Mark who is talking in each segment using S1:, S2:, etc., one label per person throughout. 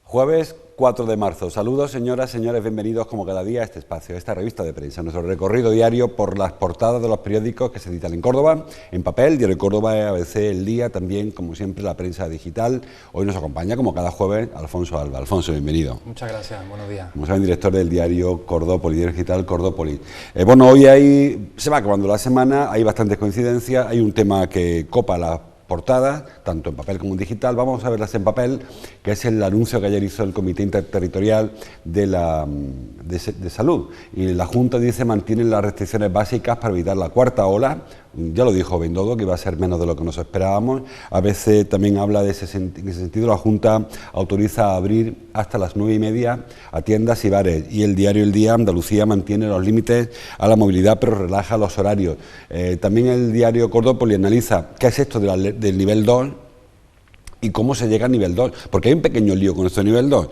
S1: Jueves 4 de marzo. Saludos, señoras, señores, bienvenidos como cada día a este espacio, a esta revista de prensa, nuestro recorrido diario por las portadas de los periódicos que se editan en Córdoba, en papel, Diario de Córdoba, ABC, El Día, también, como siempre, la prensa digital. Hoy nos acompaña, como cada jueves, Alfonso Alba. Alfonso, bienvenido.
S2: Muchas gracias, buenos días.
S1: Como saben, director del diario Cordópolis, diario digital Cordópolis. Bueno, hoy se va acabando la semana, hay bastantes coincidencias, hay un tema que copa la portadas, tanto en papel como en digital. Vamos a verlas en papel, que es el anuncio que ayer hizo el Comité Interterritorial de Salud. Y la Junta dice mantienen las restricciones básicas para evitar la cuarta ola. Ya lo dijo Bendodo, que iba a ser menos de lo que nos esperábamos. A veces también habla en ese sentido. La Junta autoriza a abrir hasta las 9:30 a tiendas y bares. Y el diario El Día, Andalucía mantiene los límites a la movilidad, pero relaja los horarios. También el diario Cordópolis analiza qué es esto del nivel 2 y cómo se llega a nivel 2, porque hay un pequeño lío con esto de nivel 2.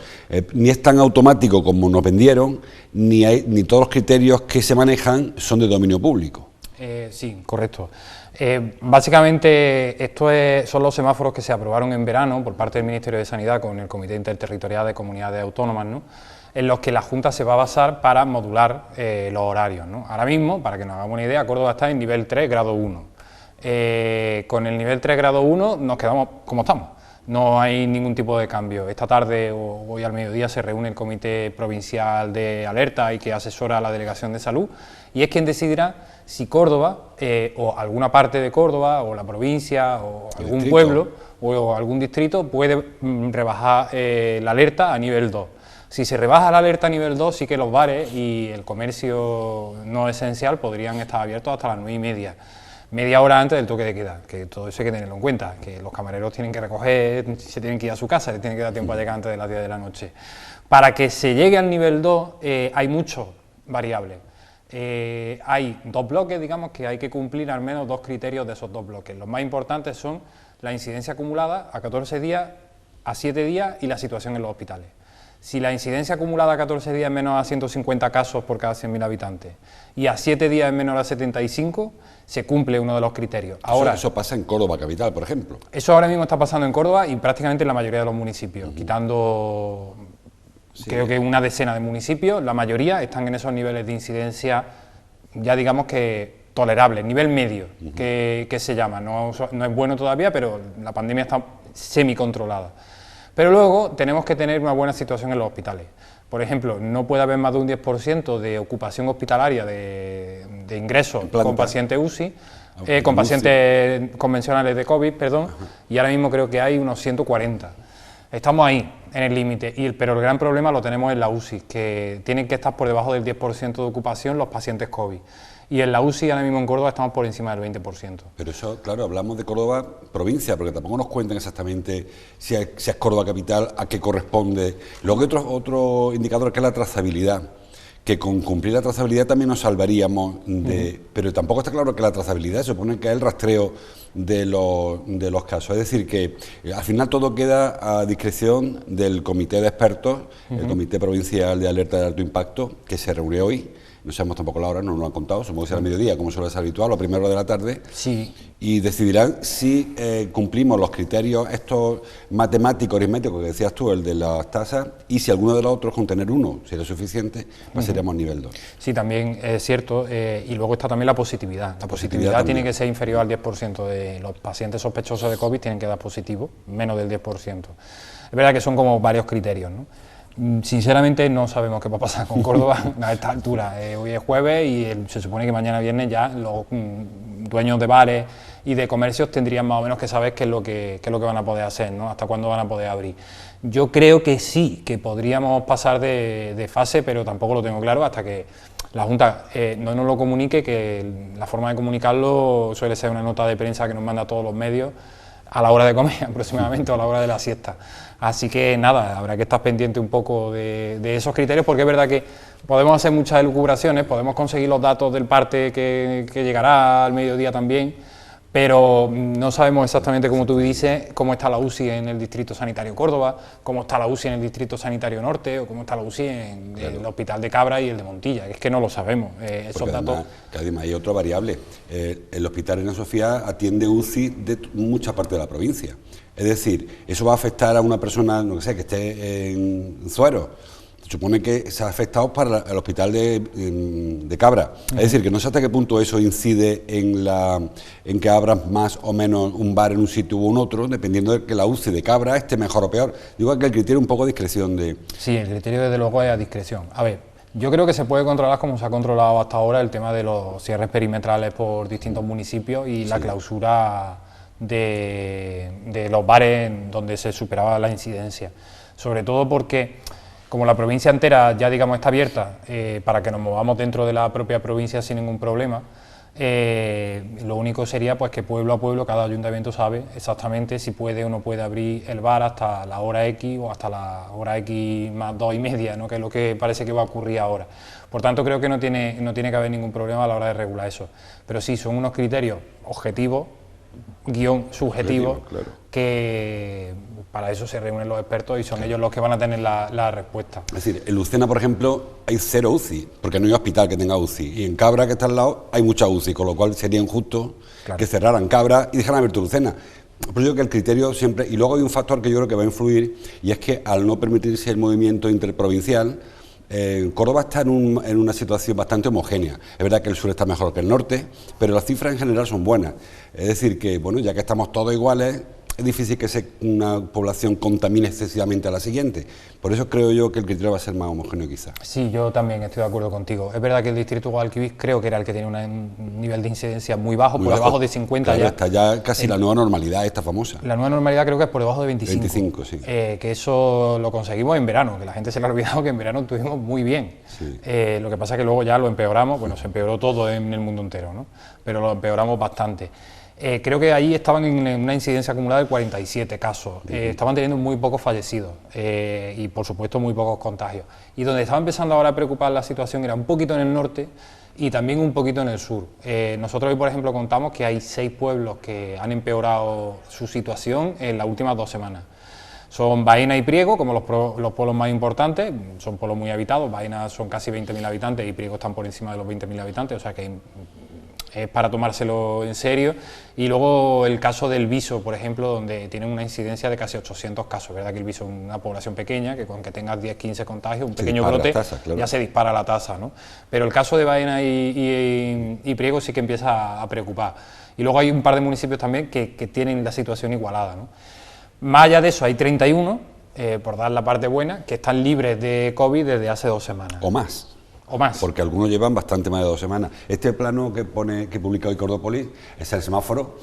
S1: Ni es tan automático como nos vendieron, ni todos los criterios que se manejan son de dominio público.
S2: Sí, correcto. Básicamente son los semáforos que se aprobaron en verano por parte del Ministerio de Sanidad con el Comité Interterritorial de Comunidades Autónomas, ¿no?, en los que la Junta se va a basar para modular los horarios, ¿no? Ahora mismo, para que nos hagamos una idea, Córdoba está en nivel 3, grado 1. Con el nivel 3, grado 1 nos quedamos como estamos. No hay ningún tipo de cambio. Esta tarde o hoy al mediodía se reúne el Comité Provincial de Alerta y que asesora a la Delegación de Salud, y es quien decidirá si Córdoba o alguna parte de Córdoba o la provincia o algún distrito, pueblo o algún distrito puede rebajar la alerta a nivel 2. Si se rebaja la alerta a nivel 2, sí que los bares y el comercio no esencial podrían estar abiertos hasta las 9:30. Media hora antes del toque de queda, que todo eso hay que tenerlo en cuenta, que los camareros tienen que recoger, se tienen que ir a su casa, les tienen que dar tiempo a llegar antes de las 10 de la noche. Para que se llegue al nivel 2 hay muchas variables. Hay dos bloques, digamos, que hay que cumplir al menos dos criterios de esos dos bloques. Los más importantes son la incidencia acumulada a 14 días, a 7 días y la situación en los hospitales. Si la incidencia acumulada a 14 días es menor a 150 casos por cada 100.000 habitantes y a 7 días es menor a 75, se cumple uno de los criterios. Ahora,
S1: eso pasa en Córdoba capital, por ejemplo.
S2: Eso ahora mismo está pasando en Córdoba y prácticamente en la mayoría de los municipios, quitando, sí, creo que una decena de municipios, la mayoría están en esos niveles de incidencia, ya digamos que tolerables, nivel medio, que se llama. No es bueno todavía, pero la pandemia está semi-controlada. Pero luego tenemos que tener una buena situación en los hospitales. Por ejemplo, no puede haber más de un 10% de ocupación hospitalaria de ingresos con pacientes UCI, con pacientes convencionales de COVID, perdón, y ahora mismo creo que hay unos 140. Estamos ahí, en el límite, pero el gran problema lo tenemos en la UCI, que tienen que estar por debajo del 10% de ocupación los pacientes COVID. Y en la UCI ahora mismo en Córdoba estamos por encima del 20%.
S1: Pero eso, claro, hablamos de Córdoba provincia, porque tampoco nos cuentan exactamente si es Córdoba capital, a qué corresponde. Luego hay otro indicador que es la trazabilidad, que con cumplir la trazabilidad también nos salvaríamos pero tampoco está claro que la trazabilidad supone que es el rastreo de los casos. Es decir, que al final todo queda a discreción del comité de expertos, el Comité Provincial de Alerta de Alto Impacto, que se reúne hoy. No sabemos tampoco la hora, no nos lo han contado, supongo que será al mediodía, como suele ser habitual, o a primera hora de la tarde.
S2: Sí.
S1: Y decidirán si cumplimos los criterios estos matemáticos, aritméticos que decías tú, el de las tasas, y si alguno de los otros, con tener uno, sería suficiente, pasaríamos a nivel 2.
S2: Sí, también es cierto, y luego está también la positividad. La positividad tiene que ser inferior al 10% de los pacientes sospechosos de COVID, tienen que dar positivo, menos del 10%. Es verdad que son como varios criterios, ¿no? Sinceramente no sabemos qué va a pasar con Córdoba a esta altura. Hoy es jueves y se supone que mañana viernes ya los dueños de bares y de comercios tendrían más o menos que saber qué es lo que van a poder hacer, ¿no? Hasta cuándo van a poder abrir. Yo creo que sí, que podríamos pasar de fase, pero tampoco lo tengo claro hasta que la Junta no nos lo comunique, que la forma de comunicarlo suele ser una nota de prensa que nos manda a todos los medios a la hora de comer aproximadamente o a la hora de la siesta. Así que nada, habrá que estar pendiente un poco de esos criterios, porque es verdad que podemos hacer muchas elucubraciones, podemos conseguir los datos del parte que llegará al mediodía también, pero no sabemos exactamente, como tú dices, cómo está la UCI en el Distrito Sanitario Córdoba, cómo está la UCI en el Distrito Sanitario Norte o cómo está la UCI en el Hospital de Cabra y el de Montilla. Es que no lo sabemos. Esos datos...
S1: Además hay otra variable. El Hospital Reina Sofía atiende UCI de mucha parte de la provincia. Es decir, eso va a afectar a una persona, no sé, que esté en Zuero. Se supone que se ha afectado para el hospital de Cabra. Es decir, que no sé hasta qué punto eso incide en que abras más o menos un bar en un sitio u en otro, dependiendo de que la UCI de Cabra esté mejor o peor. Digo que el criterio es un poco de discreción de...
S2: Sí, el criterio desde luego es a discreción. A ver, yo creo que se puede controlar como se ha controlado hasta ahora el tema de los cierres perimetrales por distintos municipios y la clausura de los bares donde se superaba la incidencia. Sobre todo porque, como la provincia entera ya digamos está abierta para que nos movamos dentro de la propia provincia sin ningún problema, lo único sería pues que pueblo a pueblo cada ayuntamiento sabe exactamente si puede o no puede abrir el bar hasta la hora X o hasta la hora X más 2:30, ¿no? Que es lo que parece que va a ocurrir ahora. Por tanto, creo que no tiene que haber ningún problema a la hora de regular eso. Pero sí, son unos criterios objetivos, guión subjetivo, claro, que para eso se reúnen los expertos y son ellos los que van a tener la respuesta.
S1: Es decir, en Lucena, por ejemplo, hay 0 UCI, porque no hay hospital que tenga UCI, y en Cabra, que está al lado, hay mucha UCI, con lo cual sería injusto que cerraran Cabra y dejaran abierto Lucena. Por eso digo que el criterio siempre... Y luego hay un factor que yo creo que va a influir, y es que al no permitirse el movimiento interprovincial, Córdoba está en una situación bastante homogénea. Es verdad que el sur está mejor que el norte, pero las cifras en general son buenas. Es decir, que bueno, ya que estamos todos iguales, es difícil que una población contamine excesivamente a la siguiente. Por eso creo yo que el criterio va a ser más homogéneo quizás.
S2: Sí, yo también estoy de acuerdo contigo. Es verdad que el distrito de Guadalquivir creo que era el que tenía un nivel de incidencia muy bajo, por debajo de 50
S1: claro,
S2: ya.
S1: Está ya casi la nueva normalidad, esta famosa.
S2: La nueva normalidad creo que es por debajo de 25.
S1: 25, sí.
S2: Que eso lo conseguimos en verano, que la gente se le ha olvidado que en verano estuvimos muy bien.
S1: Sí.
S2: Lo que pasa es que luego ya lo empeoramos, bueno, se empeoró todo en el mundo entero, ¿no? Pero lo empeoramos bastante. Creo que ahí estaban en una incidencia acumulada de 47 casos, estaban teniendo muy pocos fallecidos y por supuesto muy pocos contagios. Y donde estaba empezando ahora a preocupar la situación era un poquito en el norte y también un poquito en el sur. Nosotros hoy, por ejemplo, contamos que hay 6 pueblos que han empeorado su situación en las últimas 2 semanas. Son Baena y Priego, como los pueblos más importantes, son pueblos muy habitados. Baena son casi 20.000 habitantes y Priego están por encima de los 20.000 habitantes, o sea que es para tomárselo en serio. Y luego el caso del Viso, por ejemplo, donde tienen una incidencia de casi 800 casos. Verdad que el Viso es una población pequeña, que con que tengas 10-15 contagios, un pequeño brote, claro, ya se dispara la tasa, ¿no? Pero el caso de Baena y Priego sí que empieza a preocupar. Y luego hay un par de municipios también que tienen la situación igualada, ¿no? Más allá de eso hay 31, por dar la parte buena, que están libres de COVID desde hace 2 semanas.
S1: O más.
S2: O más.
S1: Porque algunos llevan bastante más de 2 semanas. Este plano que publica hoy Cordópolis es el semáforo,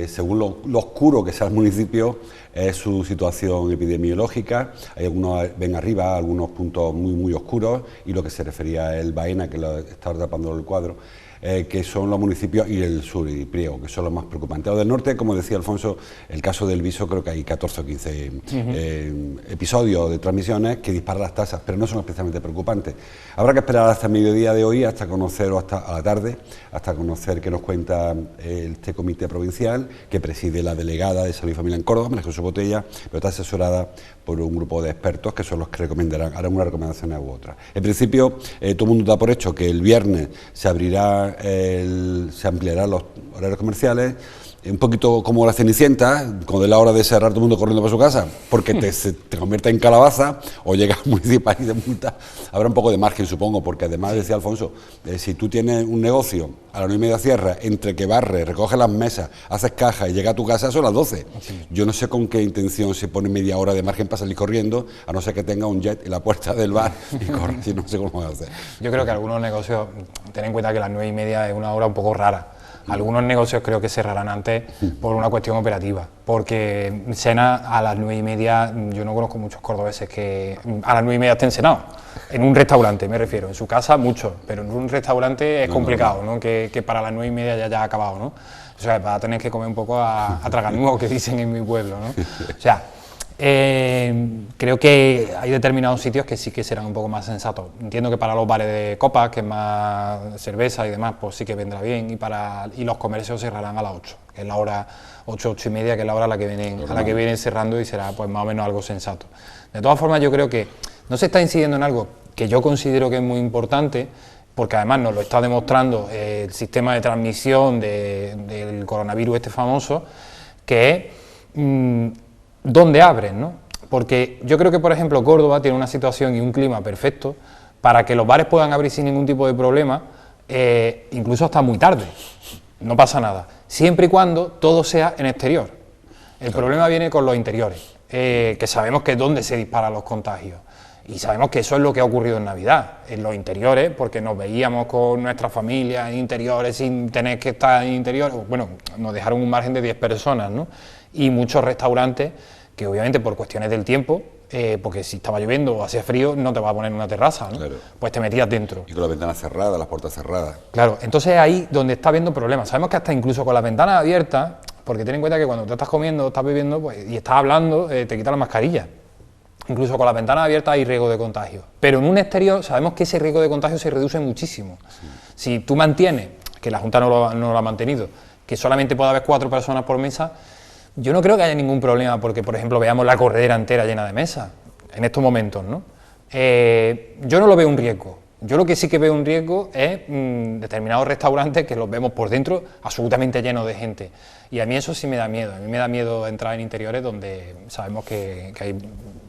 S1: según lo oscuro que sea el municipio, es su situación epidemiológica. Hay algunos, ven arriba, algunos puntos muy, muy oscuros, y lo que se refería a el Baena, que lo está tapando el cuadro, que son los municipios, y el sur y Priego, que son los más preocupantes. O del norte, como decía Alfonso, el caso del Viso, creo que hay 14 o 15 episodios de transmisiones que disparan las tasas, pero no son especialmente preocupantes. Habrá que esperar hasta el mediodía de hoy, hasta conocer, o hasta a la tarde, hasta conocer qué nos cuenta este comité provincial, que preside la delegada de Salud y Familia en Córdoba, María Jesús Botella, pero está asesorada por un grupo de expertos que son los que recomendarán, harán unas recomendaciones u otras. En principio, todo el mundo da por hecho que el viernes se ampliarán los horarios comerciales, un poquito como la Cenicienta, cuando es la hora de cerrar todo el mundo corriendo para su casa, porque te convierte en calabaza o llegas al municipal y de multa. Habrá un poco de margen, supongo, porque además, decía Alfonso, si tú tienes un negocio a las 9:30 cierras, entre que barres, recoges las mesas, haces caja y llegas a tu casa, son las 12. Sí. Yo no sé con qué intención se pone media hora de margen para salir corriendo, a no ser que tenga un jet en la puerta del bar y corre, si no sé cómo va a hacer.
S2: Yo creo que algunos negocios, ten en cuenta que las 9:30 es una hora un poco rara. Algunos negocios creo que cerrarán antes por una cuestión operativa, porque cena a las 9:30, yo no conozco muchos cordobeses que a las 9:30 estén cenados, en un restaurante me refiero, en su casa mucho, pero en un restaurante es complicado, ¿no? Que para las 9:30 ya haya acabado, ¿no? O sea, vas a tener que comer un poco a tragar nuevo, que dicen en mi pueblo, ¿no? O sea, creo que hay determinados sitios que sí que serán un poco más sensatos. Entiendo que para los bares de copas, que es más cerveza y demás, pues sí que vendrá bien, y los comercios cerrarán a las 8, que es la hora 8 y media, que es la hora a la que vienen cerrando, y será pues más o menos algo sensato. De todas formas, yo creo que no se está incidiendo en algo que yo considero que es muy importante, porque además nos lo está demostrando el sistema de transmisión del coronavirus este famoso, que es dónde abren, ¿no? Porque yo creo que, por ejemplo, Córdoba tiene una situación y un clima perfecto para que los bares puedan abrir sin ningún tipo de problema, incluso hasta muy tarde, no pasa nada, siempre y cuando todo sea en exterior. El problema viene con los interiores, que sabemos que es donde se disparan los contagios. Y sabemos que eso es lo que ha ocurrido en Navidad, en los interiores, porque nos veíamos con nuestra familia en interiores sin tener que estar en interiores. Bueno, nos dejaron un margen de 10 personas, ¿no? Y muchos restaurantes que obviamente por cuestiones del tiempo, porque si estaba lloviendo o hacía frío, no te vas a poner en una terraza, ¿no? Claro. Pues te metías dentro.
S1: Y con las ventanas cerradas, las puertas cerradas.
S2: Claro, entonces ahí donde está habiendo problemas. Sabemos que hasta incluso con las ventanas abiertas, porque ten en cuenta que cuando te estás comiendo, estás bebiendo pues, y estás hablando, te quitas la mascarilla. Incluso con las ventanas abiertas hay riesgo de contagio. Pero en un exterior sabemos que ese riesgo de contagio se reduce muchísimo. Sí. Si tú mantienes, que la Junta no lo ha mantenido, que solamente puede haber 4 personas por mesa, yo no creo que haya ningún problema porque, por ejemplo, veamos la corredera entera llena de mesas en estos momentos, ¿no? Yo no lo veo un riesgo. Yo lo que sí que veo un riesgo es determinados restaurantes que los vemos por dentro absolutamente llenos de gente. Y a mí eso sí me da miedo. A mí me da miedo entrar en interiores donde sabemos que hay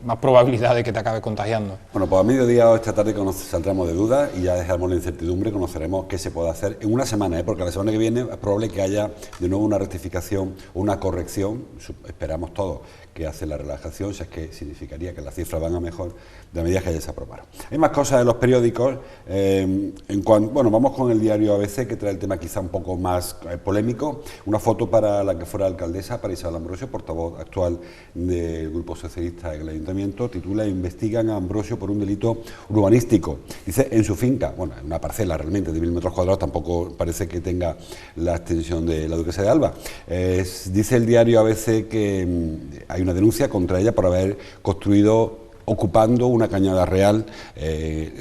S2: más probabilidad de que te acabes contagiando.
S1: Bueno, pues a mediodía esta tarde saldremos de dudas y ya dejamos la incertidumbre, conoceremos qué se puede hacer en una semana, porque la semana que viene es probable que haya de nuevo una rectificación o una corrección, esperamos todos que hace la relajación, si es que significaría que las cifras van a mejor de medida que ya se aprobaron. Hay más cosas en los periódicos, bueno, vamos con el diario ABC, que trae el tema quizá un poco más polémico, una foto para la que fuera alcaldesa, para Isabel Ambrosio, portavoz actual del Grupo Socialista en el Ayuntamiento, titula "Investigan a Ambrosio por un delito urbanístico". Dice, en su finca, bueno, en una parcela realmente de 1000 metros cuadrados, tampoco parece que tenga la extensión de la Duquesa de Alba. Dice el diario ABC que hay una denuncia contra ella por haber construido ocupando una cañada real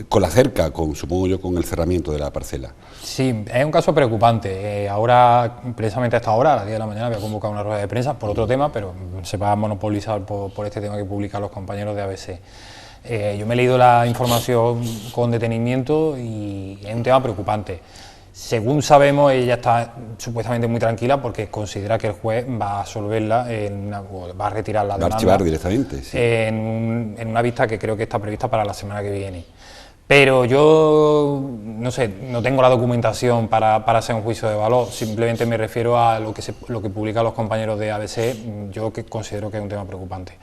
S1: con la cerca, supongo yo, con el cerramiento de la parcela.
S2: Sí, es un caso preocupante. Ahora, precisamente a esta hora, a las 10 de la mañana, voy a convocar una rueda de prensa por otro tema, pero se va a monopolizar por este tema que publican los compañeros de ABC. Yo me he leído la información con detenimiento y es un tema preocupante. Según sabemos, ella está supuestamente muy tranquila porque considera que el juez va a absolverla, va a retirar la demanda.
S1: Va a archivar directamente, sí.
S2: En una vista que creo que está prevista para la semana que viene. Pero yo, no sé, no tengo la documentación para hacer un juicio de valor, simplemente me refiero a lo que publican los compañeros de ABC, yo que considero que es un tema preocupante.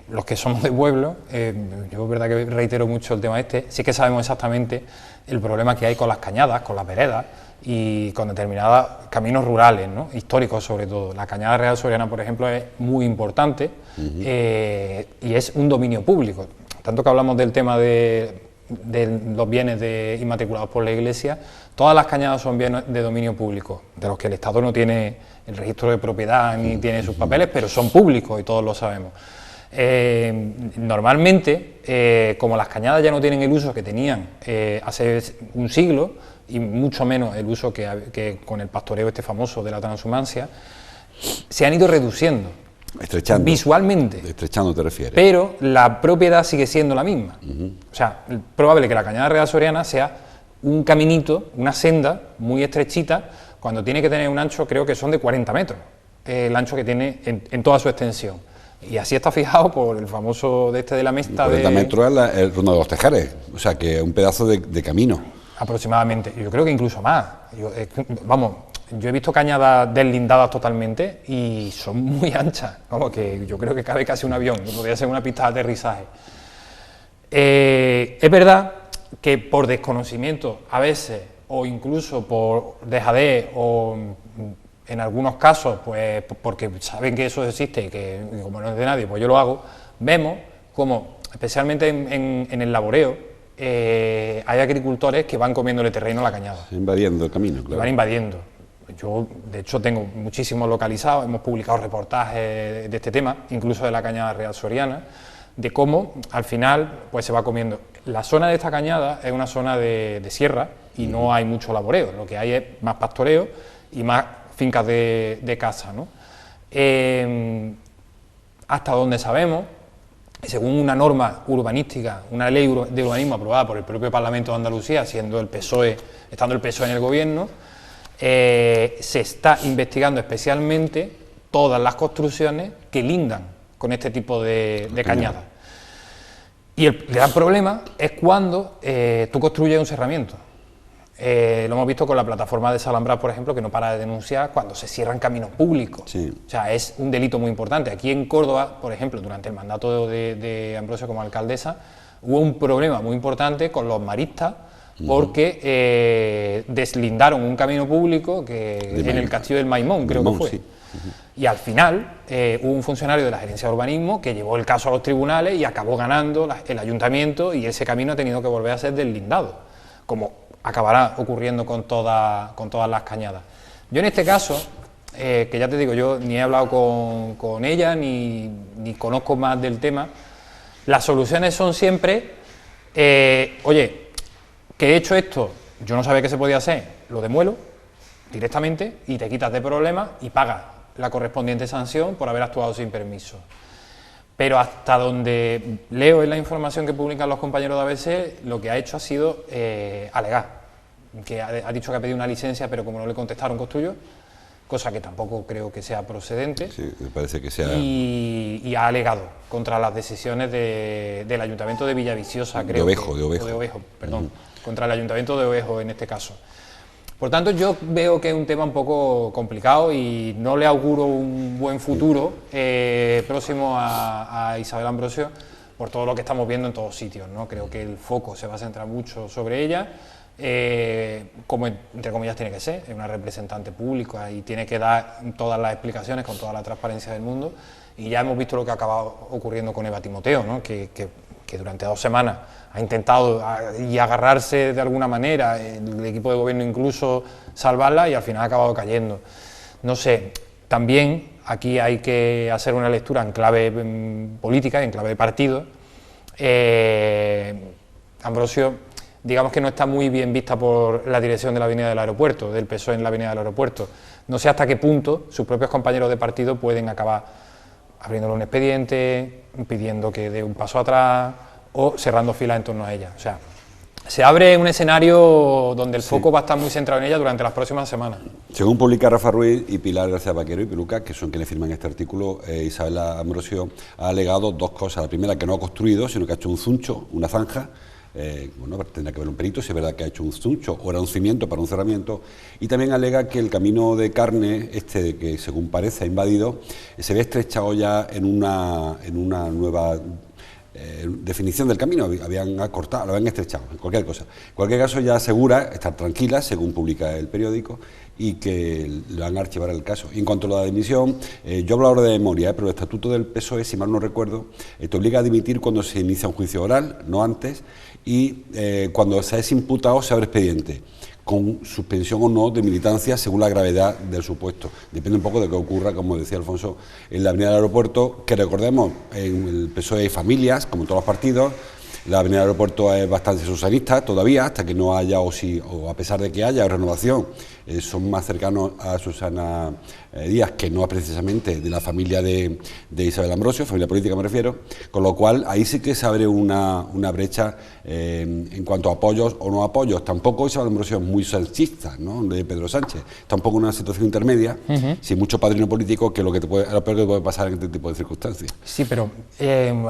S2: Los que somos de pueblo, yo es verdad que reitero mucho el tema sí que sabemos exactamente el problema que hay con las cañadas, con las veredas y con determinados caminos rurales, ¿no? Históricos sobre todo. La Cañada Real Soriana, por ejemplo, es muy importante y es un dominio público. Tanto que hablamos del tema de los bienes inmatriculados por la Iglesia, todas las cañadas son bienes de dominio público, de los que el Estado no tiene el registro de propiedad ni tiene sus papeles, pero son públicos y todos lo sabemos. Normalmente, como las cañadas ya no tienen el uso que tenían hace un siglo, y mucho menos el uso que con el pastoreo este famoso de la transhumancia, se han ido reduciendo.
S1: Estrechando.
S2: Visualmente.
S1: Estrechando te refieres.
S2: Pero la propiedad sigue siendo la misma. O sea, es probable que la Cañada Real Soriana sea un caminito, una senda muy estrechita, cuando tiene que tener un ancho, creo que son de 40 metros, el ancho que tiene en toda su extensión. Y así está fijado por el famoso de la Mesta
S1: 40 metros es el Ronda de los Tejares, o sea que es un pedazo de camino.
S2: Aproximadamente, yo creo que incluso más. Yo he visto cañadas deslindadas totalmente y son muy anchas, que yo creo que cabe casi un avión, podría ser una pista de aterrizaje. Es verdad que por desconocimiento a veces, o incluso por dejadez, o en algunos casos, pues porque saben que eso existe y que como no es de nadie, pues yo lo hago, vemos como, especialmente en el laboreo, hay agricultores que van comiéndole terreno a la cañada.
S1: Invadiendo el camino, claro.
S2: Van invadiendo. Yo, de hecho, tengo muchísimos localizados, hemos publicado reportajes de este tema, incluso de la Cañada Real Soriana, de cómo al final pues se va comiendo. La zona de esta cañada es una zona de sierra y no hay mucho laboreo, lo que hay es más pastoreo y más fincas de caza, ¿no? Hasta donde sabemos, según una norma urbanística, una ley de urbanismo aprobada por el propio Parlamento de Andalucía, estando el PSOE en el gobierno, se está investigando especialmente todas las construcciones que lindan con este tipo de cañadas. Y el gran problema es cuando tú construyes un cerramiento. Lo hemos visto con la plataforma de Salambrar, por ejemplo, que no para de denunciar cuando se cierran caminos públicos.
S1: Sí.
S2: O sea, es un delito muy importante. Aquí en Córdoba, por ejemplo, durante el mandato de Ambrosio como alcaldesa, hubo un problema muy importante con los maristas, porque deslindaron un camino público en el Castillo del Maimón, creo que fue. Sí. Y al final hubo un funcionario de la Gerencia de Urbanismo que llevó el caso a los tribunales y acabó ganando el ayuntamiento, y ese camino ha tenido que volver a ser deslindado, como acabará ocurriendo con todas las cañadas. Yo en este caso, que ya te digo, yo ni he hablado con ella ni conozco más del tema, las soluciones son siempre, oye, que he hecho esto, yo no sabía que se podía hacer, lo demuelo directamente y te quitas de problemas y pagas la correspondiente sanción por haber actuado sin permiso. Pero hasta donde leo en la información que publican los compañeros de ABC, lo que ha hecho ha sido alegar, que ha dicho que ha pedido una licencia, pero como no le contestaron, construyó, cosa que tampoco creo que sea procedente.
S1: Sí, me parece que sea...
S2: Y ha alegado contra las decisiones del Ayuntamiento de Villaviciosa, creo.
S1: De Ovejo,
S2: perdón, contra el Ayuntamiento de Ovejo en este caso. Por tanto, yo veo que es un tema un poco complicado y no le auguro un buen futuro próximo a Isabel Ambrosio por todo lo que estamos viendo en todos sitios, ¿no? Creo que el foco se va a centrar mucho sobre ella, como entre comillas tiene que ser, es una representante pública y tiene que dar todas las explicaciones con toda la transparencia del mundo, y ya hemos visto lo que ha acabado ocurriendo con Eva Timoteo, ¿no? que durante 2 semanas ha intentado agarrarse de alguna manera, el equipo de gobierno incluso salvarla, y al final ha acabado cayendo. No sé, también aquí hay que hacer una lectura en clave política, en clave de partido. Ambrosio, digamos que no está muy bien vista por la dirección de la Avenida del Aeropuerto, del PSOE en la Avenida del Aeropuerto. No sé hasta qué punto sus propios compañeros de partido pueden acabar abriéndole un expediente, pidiendo que dé un paso atrás o cerrando filas en torno a ella. O sea, se abre un escenario donde el foco va a estar muy centrado en ella durante las próximas semanas.
S1: Según publica Rafa Ruiz y Pilar García Vaquero y Piluca, que son quienes firman este artículo, Isabel Ambrosio ha alegado 2 cosas. La primera, que no ha construido, sino que ha hecho un zuncho, una zanja. Bueno, tendrá que ver un perito si es verdad que ha hecho un zuncho o era un cimiento para un cerramiento, y también alega que el camino de carne, que según parece ha invadido, se ve estrechado ya en una nueva definición del camino, habían acortado, lo habían estrechado, en cualquier cosa. En cualquier caso, ya asegura estar tranquila, según publica el periódico, y que le van a archivar el caso. Y en cuanto a la dimisión, yo hablo ahora de memoria, pero el estatuto del PSOE, si mal no recuerdo, te obliga a dimitir cuando se inicia un juicio oral, no antes, y cuando se es imputado se abre expediente, con suspensión o no de militancia según la gravedad del supuesto. Depende un poco de qué ocurra, como decía Alfonso, en la Avenida del Aeropuerto, que recordemos, en el PSOE hay familias, como en todos los partidos. La Avenida del Aeropuerto es bastante susanista todavía, hasta que no haya, o a pesar de que haya renovación, son más cercanos a Susana Díaz, que no es precisamente de la familia de Isabel Ambrosio, familia política me refiero, con lo cual ahí sí que se abre una brecha en cuanto a apoyos o no apoyos. Tampoco Isabel Ambrosio es muy sanchista, ¿no?, de Pedro Sánchez, tampoco en una situación intermedia, sin mucho padrino político, que es lo que lo peor que te puede pasar en este tipo de circunstancias.
S2: Sí, pero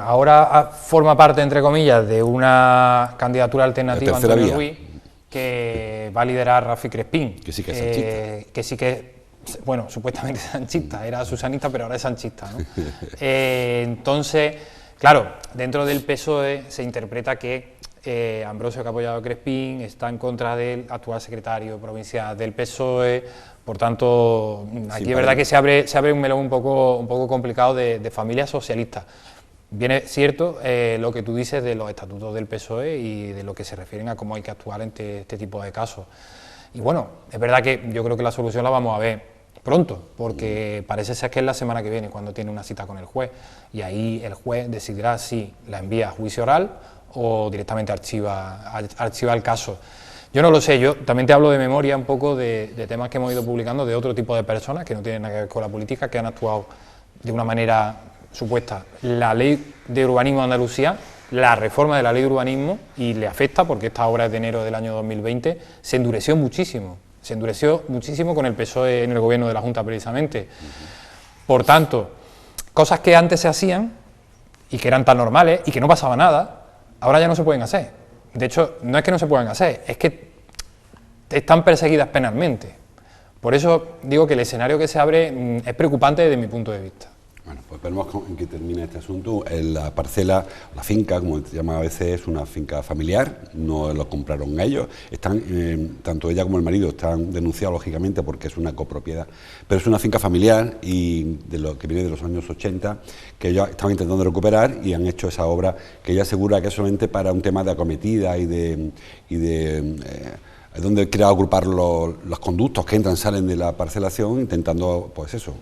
S2: ahora forma parte, entre comillas, de una candidatura alternativa, Antonio Ruiz, que va a liderar Rafi Crespín,
S1: que sí que es sanchista.
S2: Que sí que, bueno, supuestamente sanchista, era susanista, pero ahora es sanchista, ¿no? Entonces, claro, dentro del PSOE se interpreta que Ambrosio, que ha apoyado a Crespín, está en contra del actual secretario provincial del PSOE. Por tanto, aquí es verdad que se abre un melón un poco complicado de familias socialistas. Bien es cierto lo que tú dices de los estatutos del PSOE y de lo que se refieren a cómo hay que actuar en este tipo de casos. Y bueno, es verdad que yo creo que la solución la vamos a ver pronto, porque parece ser que es la semana que viene cuando tiene una cita con el juez, y ahí el juez decidirá si la envía a juicio oral o directamente archiva el caso. Yo no lo sé, yo también te hablo de memoria un poco de temas que hemos ido publicando de otro tipo de personas que no tienen nada que ver con la política, que han actuado de una manera supuesta. La ley de urbanismo de Andalucía, la reforma de la ley de urbanismo, y le afecta porque esta obra es de enero del año 2020, se endureció muchísimo con el PSOE en el gobierno de la Junta precisamente. Por tanto, cosas que antes se hacían y que eran tan normales y que no pasaba nada, ahora ya no se pueden hacer. De hecho, no es que no se puedan hacer, es que están perseguidas penalmente. Por eso digo que el escenario que se abre es preocupante desde mi punto de vista.
S1: Bueno, pues veremos en qué termina este asunto. La parcela, la finca, como se llama a veces, es una finca familiar, no lo compraron ellos. Están, tanto ella como el marido están denunciados, lógicamente, porque es una copropiedad, pero es una finca familiar y de lo que viene de los años 80, que ellos estaban intentando recuperar y han hecho esa obra que ella asegura que es solamente para un tema de acometida donde quiere agrupar los conductos que entran y salen de la parcelación, intentando, pues eso,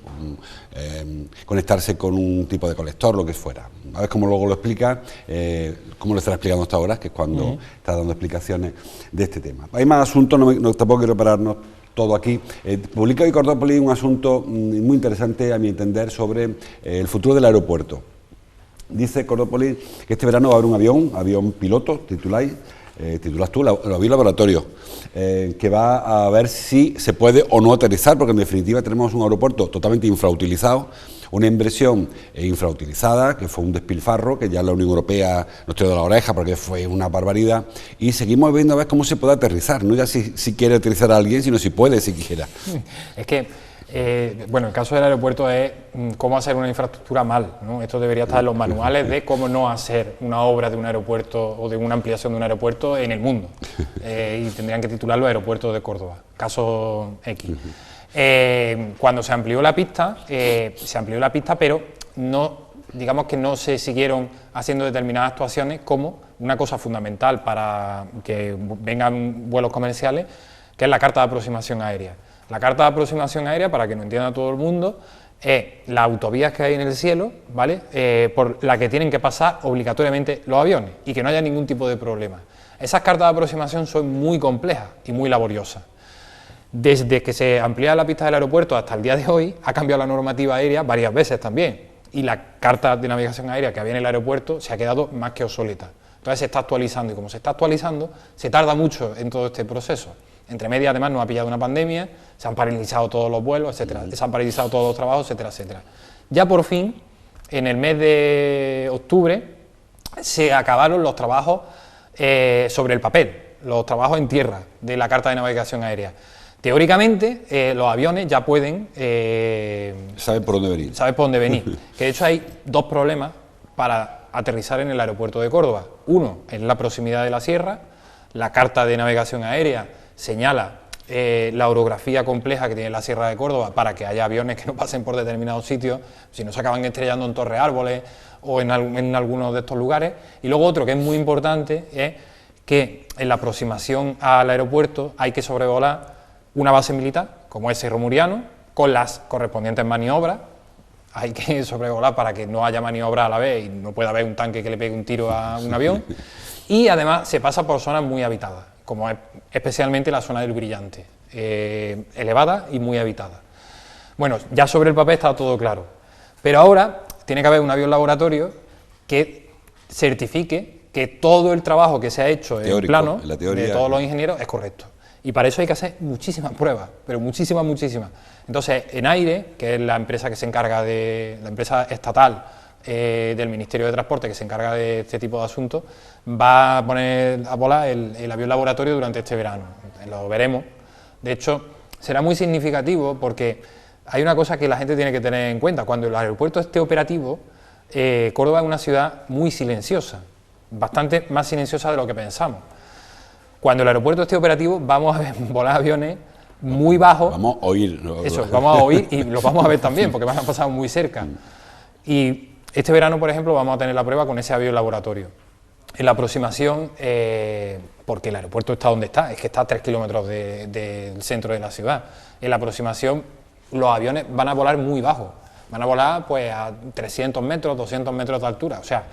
S1: conectarse con un tipo de colector, lo que fuera. A ver cómo luego lo explica, cómo lo estará explicando hasta ahora, que es cuando está dando explicaciones de este tema. Hay más asuntos, tampoco quiero pararnos todo aquí. Publica hoy Cordópolis un asunto muy interesante, a mi entender, sobre el futuro del aeropuerto. Dice Cordópolis que este verano va a haber un avión piloto, titulas tú, el avión laboratorio, que va a ver si se puede o no aterrizar, porque en definitiva tenemos un aeropuerto totalmente infrautilizado, una inversión infrautilizada, que fue un despilfarro, que ya la Unión Europea nos tiró de la oreja porque fue una barbaridad, y seguimos viendo a ver cómo se puede aterrizar, no ya si quiere aterrizar a alguien, sino si puede siquiera.
S2: Es que bueno, el caso del aeropuerto es cómo hacer una infraestructura mal, ¿no? Esto debería estar en los manuales de cómo no hacer una obra de un aeropuerto o de una ampliación de un aeropuerto en el mundo. Y tendrían que titularlo Aeropuerto de Córdoba, caso X. Cuando se amplió la pista, pero no, digamos que no se siguieron haciendo determinadas actuaciones como una cosa fundamental para que vengan vuelos comerciales, que es la carta de aproximación aérea. La carta de aproximación aérea, para que no entienda todo el mundo, es las autovías que hay en el cielo, ¿vale? Por la que tienen que pasar obligatoriamente los aviones y que no haya ningún tipo de problema. Esas cartas de aproximación son muy complejas y muy laboriosas. Desde que se amplía la pista del aeropuerto hasta el día de hoy, ha cambiado la normativa aérea varias veces también, y la carta de navegación aérea que había en el aeropuerto se ha quedado más que obsoleta. Entonces se está actualizando, y como se está actualizando, se tarda mucho en todo este proceso. Entre medias, además, nos ha pillado una pandemia, se han paralizado todos los vuelos, etcétera, se han paralizado todos los trabajos, etcétera, etcétera. Ya por fin, en el mes de octubre, se acabaron los trabajos sobre el papel, los trabajos en tierra de la carta de navegación aérea. Teóricamente, los aviones ya pueden...
S1: saben por dónde venir.
S2: Saben por dónde venir. Que de hecho hay dos problemas para aterrizar en el aeropuerto de Córdoba. Uno es la proximidad de la sierra, la carta de navegación aérea señala la orografía compleja que tiene la Sierra de Córdoba para que haya aviones que no pasen por determinados sitios, si no se acaban estrellando en torres árboles o en algunos de estos lugares. Y luego otro que es muy importante es que en la aproximación al aeropuerto hay que sobrevolar una base militar, como es Cerro Muriano, con las correspondientes maniobras. Hay que sobrevolar para que no haya maniobra a la vez y no pueda haber un tanque que le pegue un tiro a un avión. Y además se pasa por zonas muy habitadas, como es especialmente la zona del Brillante, elevada y muy habitada. Bueno, ya sobre el papel está todo claro, pero ahora tiene que haber un avión laboratorio que certifique que todo el trabajo que se ha hecho en plano de todos los ingenieros es correcto. Y para eso hay que hacer muchísimas pruebas, pero muchísimas. Entonces, Enaire, que es la empresa que se encarga la empresa estatal del Ministerio de Transporte que se encarga de este tipo de asuntos, va a poner a volar el avión laboratorio durante este verano. Lo veremos. De hecho, será muy significativo porque hay una cosa que la gente tiene que tener en cuenta. Cuando el aeropuerto esté operativo, Córdoba es una ciudad muy silenciosa, bastante más silenciosa de lo que pensamos. Cuando el aeropuerto esté operativo, vamos a ver volar aviones muy bajos.
S1: Vamos a oír.
S2: Eso, vamos a oír y los vamos a ver también, porque van a pasar muy cerca. Y este verano, por ejemplo, vamos a tener la prueba con ese avión laboratorio. En la aproximación porque el aeropuerto está donde está, es que está a 3 kilómetros del centro de la ciudad. En la aproximación los aviones van a volar muy bajo, van a volar pues a 300 metros, 200 metros de altura, o sea,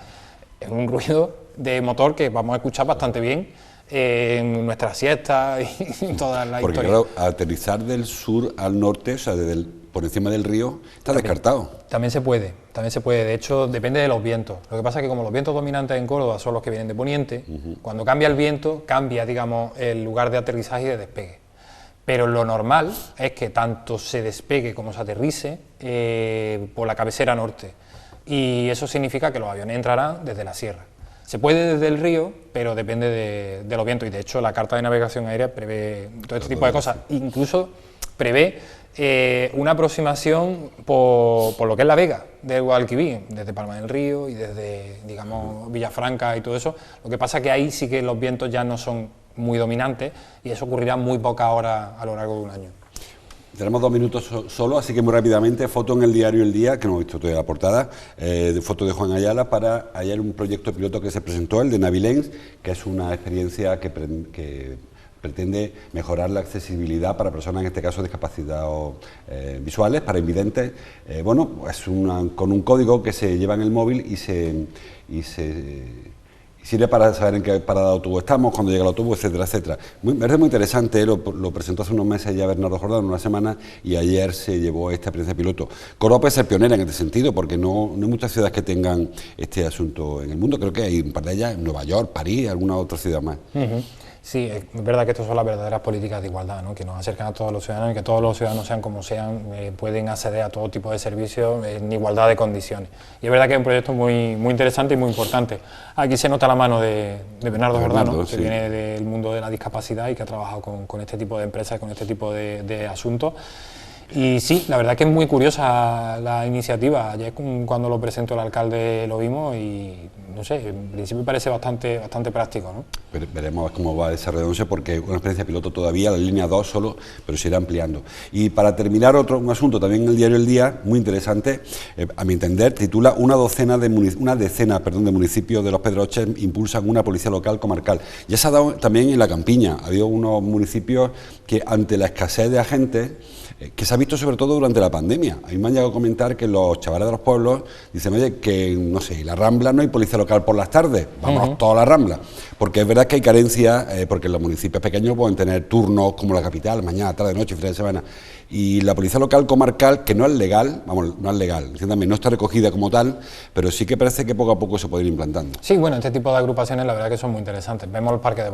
S2: es un ruido de motor que vamos a escuchar bastante bien en nuestras siestas y toda la
S1: porque
S2: historia.
S1: claro, aterrizar del sur al norte, o sea, por encima del río, está descartado.
S2: También se puede, de hecho depende de los vientos. Lo que pasa es que como los vientos dominantes en Córdoba son los que vienen de poniente, cuando cambia el viento, cambia, digamos, el lugar de aterrizaje y de despegue. Pero lo normal es que tanto se despegue como se aterrice por la cabecera norte, y eso significa que los aviones entrarán desde la sierra. Se puede desde el río, pero depende de los vientos, y de hecho la carta de navegación aérea prevé todo este tipo de cosas, incluso prevé una aproximación por lo que es la vega del Guadalquivir, desde Palma del Río y desde, digamos, Villafranca y todo eso. Lo que pasa es que ahí sí que los vientos ya no son muy dominantes y eso ocurrirá muy pocas horas a lo largo de un año.
S1: Tenemos 2 minutos solo, así que muy rápidamente, foto en el diario El Día, que no hemos visto todavía la portada, de foto de Juan Ayala para hallar un proyecto piloto que se presentó, el de Navilens, que es una experiencia que pretende mejorar la accesibilidad para personas, en este caso discapacitados visuales, para invidentes. Bueno, es con un código que se lleva en el móvil y sirve para saber en qué parada de autobús estamos, cuando llega el autobús, etcétera, etcétera. Me parece muy interesante, lo presentó hace unos meses ya Bernardo Jordán, una semana, y ayer se llevó esta experiencia piloto. Córdoba puede ser pionera en este sentido, porque no hay muchas ciudades que tengan este asunto en el mundo. Creo que hay un par de ellas, en Nueva York, París, alguna otra ciudad más.
S2: Sí, es verdad que estas son las verdaderas políticas de igualdad, ¿no? Que nos acercan a todos los ciudadanos y que todos los ciudadanos, sean como sean, pueden acceder a todo tipo de servicios en igualdad de condiciones. Y es verdad que es un proyecto muy, muy interesante y muy importante. Aquí se nota la mano de Bernardo Jordán, ¿no?
S1: Sí.
S2: Que viene del mundo de la discapacidad y que ha trabajado con este tipo de empresas, con este tipo de asuntos. Y sí, la verdad que es muy curiosa la iniciativa. Ayer cuando lo presentó el alcalde lo vimos y no sé, en principio parece bastante práctico, ¿no?
S1: Veremos cómo va desarrollándose, porque una experiencia piloto todavía, la línea 2 solo, pero se irá ampliando. Y para terminar, un asunto también en el diario El Día, muy interesante, a mi entender, titula una decena de municipios de Los Pedroches impulsan una policía local comarcal. Ya se ha dado también en la campiña, ha habido unos municipios que ante la escasez de agentes, que se ha visto sobre todo durante la pandemia. A mí me han llegado a comentar que los chavales de los pueblos dicen, oye, que no sé, en la Rambla no hay policía local por las tardes, vamos toda la Rambla, porque es verdad que hay carencia, porque los municipios pequeños pueden tener turnos como la capital, mañana, tarde, noche, fin de semana, y la policía local comarcal, que no es legal, entiéndame, no está recogida como tal, pero sí que parece que poco a poco se puede ir implantando.
S2: Sí, bueno, este tipo de agrupaciones la verdad que son muy interesantes. Vemos los parques de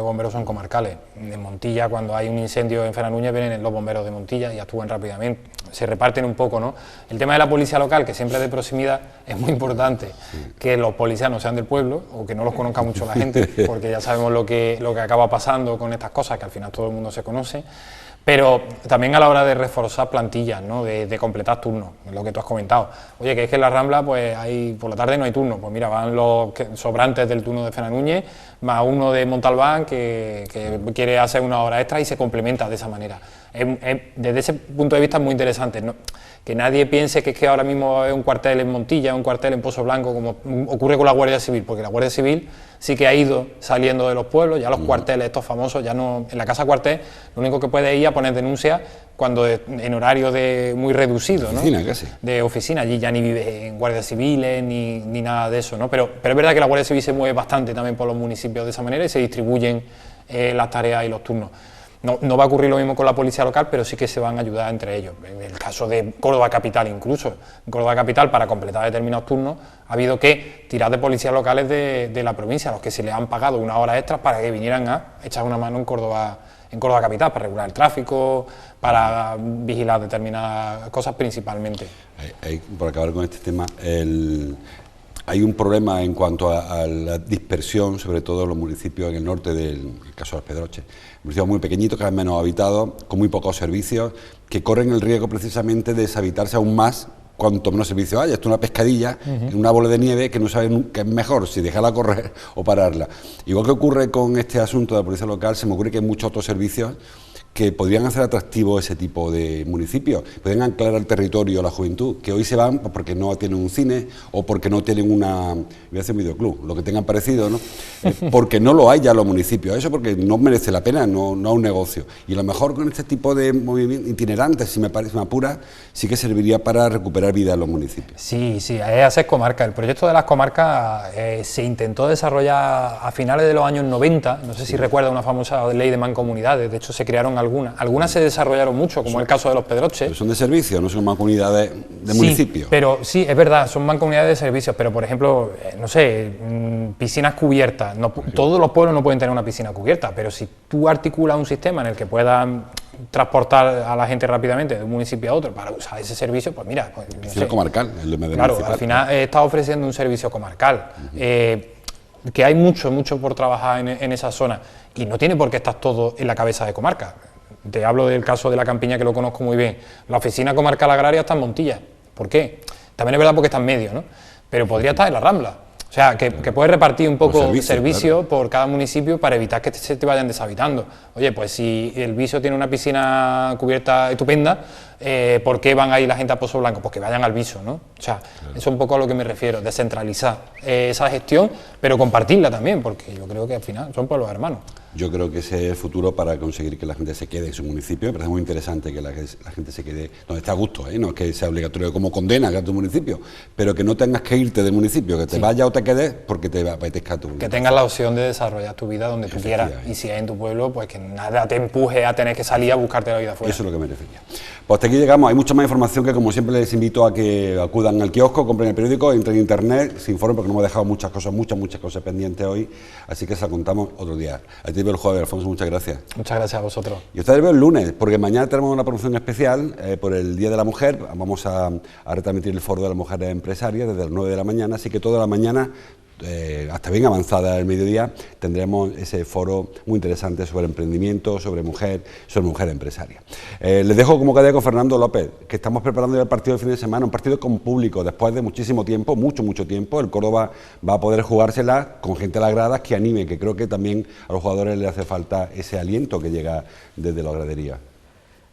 S2: bomberos son comarcales. En Montilla, cuando hay un incendio en Feranuñez, vienen los bomberos de Montilla y actúan rápidamente, se reparten un poco, ¿no? El tema de la policía local, que siempre es de proximidad, es muy importante, que los policías no sean del pueblo o que no los conozca mucho la gente, porque ya sabemos lo que acaba pasando con estas cosas, que al final todo el mundo se conoce. Pero también a la hora de reforzar plantillas, ¿no? de completar turnos, lo que tú has comentado. Oye, que es que en la Rambla pues por la tarde no hay turno, pues mira, van los sobrantes del turno de Feranuñez, más uno de Montalbán que quiere hacer una hora extra y se complementa de esa manera. Desde ese punto de vista es muy interesante, ¿no? Que nadie piense que es que ahora mismo es un cuartel en Montilla, un cuartel en Pozo Blanco, como ocurre con la Guardia Civil, porque la Guardia Civil sí que ha ido saliendo de los pueblos, ya los cuarteles estos famosos, ya no, en la casa cuartel lo único que puede ir a poner denuncias cuando en horario muy reducido, ¿no?
S1: Oficina, casi.
S2: De oficina, allí ya ni vive en guardias civiles ni nada de eso, ¿no? Pero es verdad que la Guardia Civil se mueve bastante también por los municipios de esa manera y se distribuyen las tareas y los turnos. No va a ocurrir lo mismo con la policía local, pero sí que se van a ayudar entre ellos. En el caso de Córdoba Capital incluso, en Córdoba Capital para completar determinados turnos ha habido que tirar de policías locales de la provincia, a los que se les han pagado unas horas extras para que vinieran a echar una mano en Córdoba Capital, para regular el tráfico, para vigilar determinadas cosas principalmente.
S1: Por acabar con este tema, hay un problema en cuanto a la dispersión, sobre todo en los municipios en el norte del caso de Los Pedroches. Municipios muy pequeñitos, cada vez menos habitados, con muy pocos servicios, que corren el riesgo precisamente de deshabitarse aún más cuanto menos servicios haya. Esto es una pescadilla en una bola de nieve que no saben qué es mejor, si dejarla correr o pararla. Igual que ocurre con este asunto de la policía local, se me ocurre que hay muchos otros servicios que podrían hacer atractivo ese tipo de municipios, podrían anclar al territorio a la juventud, que hoy se van porque no tienen un cine o porque no tienen voy a hacer un videoclub, lo que tengan parecido, ¿no? Porque no lo hay ya en los municipios, eso porque no merece la pena, no es un negocio. Y a lo mejor con este tipo de movimientos itinerantes, si me apura, sí que serviría para recuperar vida en los municipios.
S2: Sí, es hacer comarca. El proyecto de las comarcas se intentó desarrollar a finales de los años 90, no sé si recuerda una famosa ley de mancomunidades, de hecho se crearon algunas se desarrollaron mucho, como el caso de los Pedroches.
S1: Pero son de servicio, no son mancomunidades de municipios.
S2: Pero sí, es verdad, son mancomunidades de servicios, pero por ejemplo, no sé, piscinas cubiertas, todos los pueblos no pueden tener una piscina cubierta, pero si tú articulas un sistema en el que puedan transportar a la gente rápidamente de un municipio a otro para usar ese servicio, pues mira...
S1: Pues, comarcal,
S2: claro, al final está ofreciendo un servicio comarcal. Que hay mucho por trabajar en esa zona y no tiene por qué estar todo en la cabeza de comarca. Te hablo del caso de la Campiña, que lo conozco muy bien. La oficina comarcal agraria está en Montilla. ¿Por qué? También es verdad porque está en medio, ¿no? Pero podría estar en la Rambla. O sea, que puedes repartir un poco servicio claro, por cada municipio para evitar que se te vayan deshabitando. Oye, pues si el Viso tiene una piscina cubierta estupenda, ¿por qué van a ir la gente a Pozo Blanco? Pues que vayan al Viso, ¿no? O sea, claro, eso es un poco a lo que me refiero, descentralizar esa gestión, pero compartirla también, porque yo creo que al final son pueblos hermanos.
S1: Yo creo que ese es el futuro para conseguir que la gente se quede en su municipio. Me parece muy interesante que la gente se quede donde está a gusto, ¿eh? No es que sea obligatorio como condena a tu municipio, pero que no tengas que irte del municipio, que te vayas o te quedes porque te apetezca a tu municipio.
S2: Que tengas la opción de desarrollar tu vida donde tú quieras, y si es en tu pueblo, pues que nada te empuje a tener que salir a buscarte la vida afuera.
S1: Eso es lo que me refería. Pues hasta aquí llegamos, hay mucha más información que, como siempre, les invito a que acudan al kiosco, compren el periódico, entren en internet, se informen, porque no hemos dejado muchas cosas pendientes hoy, así que se la contamos otro día. A ti el jueves, Alfonso, muchas gracias.
S2: Muchas gracias a vosotros.
S1: Y ustedes veo el lunes, porque mañana tenemos una promoción especial por el Día de la Mujer. Vamos a retransmitir el Foro de las Mujeres Empresarias desde las 9 de la mañana, así que toda la mañana, hasta bien avanzada el mediodía, tendremos ese foro muy interesante sobre emprendimiento, sobre mujer empresaria. Les dejo como cada día con Fernando López, que estamos preparando ya el partido del fin de semana, un partido con público, después de muchísimo tiempo, mucho tiempo. El Córdoba va a poder jugársela con gente a las gradas que anime, que creo que también a los jugadores les hace falta ese aliento que llega desde la gradería.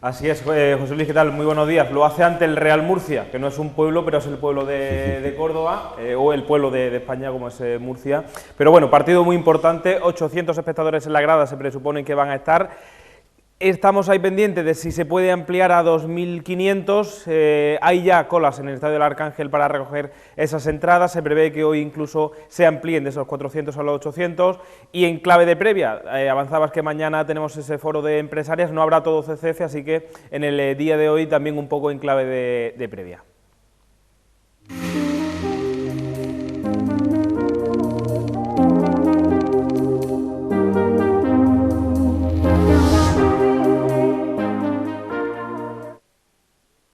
S3: Así es, José Luis, ¿qué tal? Muy buenos días. Lo hace ante el Real Murcia, que no es un pueblo, pero es el pueblo de Córdoba, o el pueblo de España, como es Murcia. Pero bueno, partido muy importante, 800 espectadores en la grada se presupone que van a estar. Estamos ahí pendientes de si se puede ampliar a 2.500, hay ya colas en el Estadio del Arcángel para recoger esas entradas, se prevé que hoy incluso se amplíen de esos 400 a los 800, y en clave de previa, avanzabas que mañana tenemos ese foro de empresarias, no habrá todo CCF, así que en el día de hoy también un poco en clave de previa.